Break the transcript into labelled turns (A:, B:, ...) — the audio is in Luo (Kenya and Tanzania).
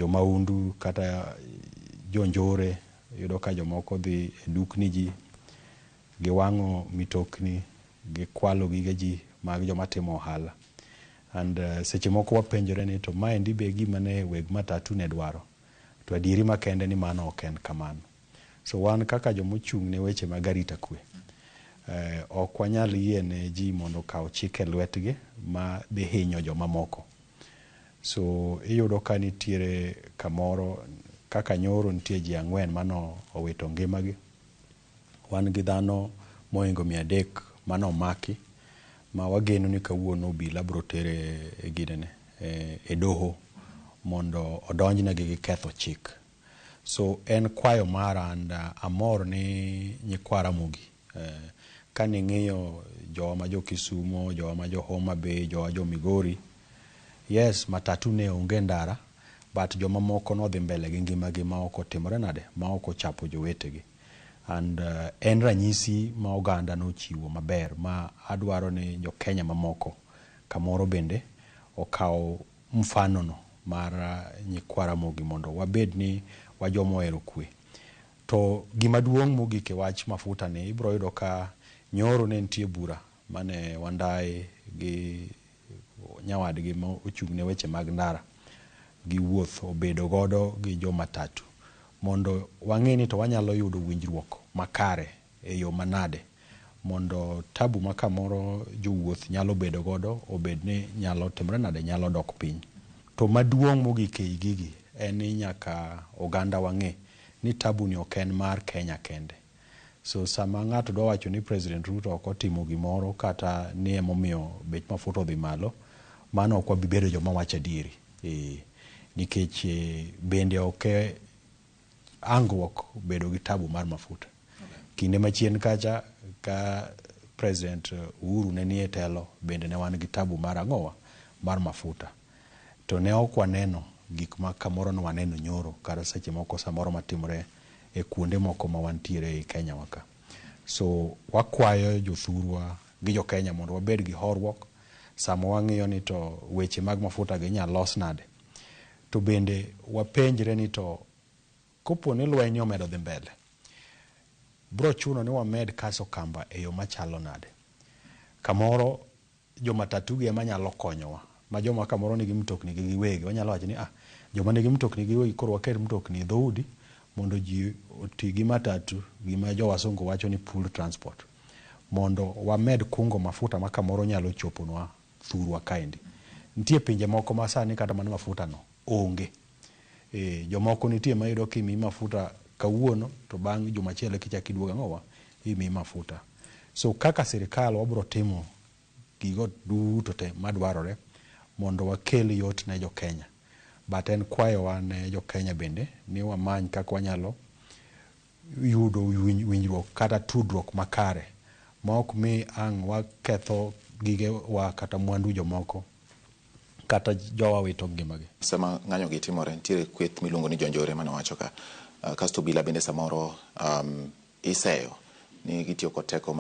A: jomaundu kata jonjore yudo ka jomoko dhi dukni ji giwang'o mitokni gikwalo gige ji mag joma timo ohala and seche moko wapenjore ni to maendi be gima ne weg matatu ne dwaro to adieri makende ni mano ok en kamano. So wan kaka jomochung' ne weche mag arita kwe ok wanyal yiene ji mondo kaw chike lwetgi ma dhi hinyo joma moko. So iyudo ka nitiere kamoro kaka nyoro nitie ji 4 mano owito ngimagi. Wan gi dhano moingo 300 mano maki ma wageno ni kawuono obila bro tere e gidene e doho mondo odonjnegi gi ketho chik. So en kwayo mara and amor ni nyikwara mugi kani ng'iyo jowa ma jo Kisumo, jowa ma jo Homa Bay, jowa jo Migori. Yes, matatu ne onge ndara but joma moko no dhi mbele gi ngimagi ma ok otimore nade ma ok ochapo jowetegi. And en ranyisi ma oganda no chiwo maber ma adwaro ni jo Kenya mamoko kamoro bende okaw mfano no mar nyikwara mugi mondo wabed ni wajomo ero kwe. To gima duong' mogik e wach mafuta ni ibro yudo ka nyoro ne nitie bura mane wandaye gi nyawadgi ma ochung' ne weche mag ndara gi wuoth obedo godo gi jo matatu mondo wang'e ni to wanyalo yudo winjruok makare e yo manade mondo tabu ma kamoro jowuoth nyalo bedo godo obed ni nyalo timre nade nyalo dok piny. To maduong' mogik e gigi en ni nyaka oganda wang'e ni tabu ni ok en mar Kenya kende. So sama ng'ato dwa wacho ni President Ruto ok otimo gimoro kata ni emomiyo bech mafuta odhi malo, mano ok wabi bedo joma wacho adieri. Nikech bende ok ang'ruok bedo gi tabu mar mafuta. Kinde machien kacha ka President Uhuru ne nie telo bende ne wan gi tabu mar ang'owa mar mafuta. To ne ok waneno gik ma kamoro no waneno nyoro kata seche moko samoro matimore e kuonde moko ma wantiere e Kenya waka. So wakwayo jothurwa gi jo Kenya mondo wabed gi horruok sama wang'iyo ni to weche mag mafuta gi nyalo los nade. To bende wapenjre ni to kopo ni lweny omedo dhi mbele bro chuno ni wamed kaso kamba e yo machalo nade. Kamoro jo matatu gi ema nyalo konyowa ma joma kamoro nigi mtokni gi giwegi wanyalo wacho ni joma nigi mtokni gi giwegi koro waket mtokni e dhoudi mondo ji oti gi matatu gima jo wasungu wacho ni pool transport mondo wamed kungo mafuta ma kamoro nyalo choponwa thurwa kaendi. Nitie pinje moko ma sani kata mana mafuta no onge. Jomoko nitie ma yudo kimi mafuta kawuono to bang' juma achiel kichak iduogo ang'owa imi mafuta. So kaka sirikal wabro timo gigo duto te madwarore mondo wakel yot ne jo Kenya. But en kwayo wan jo Kenya bende ni wamany kaka wanyalo yudo winjruok kata tudruok makare ma ok mi ang' waketho gige wa kata mwandu jomoko kata jowa wito ngimagi.
B: Sama ng'anyo gi timore nitiere kweth miluongo ni jonjore mano wacho ka kasto bila bende samoro iseyo ni gitiyo kod teko ma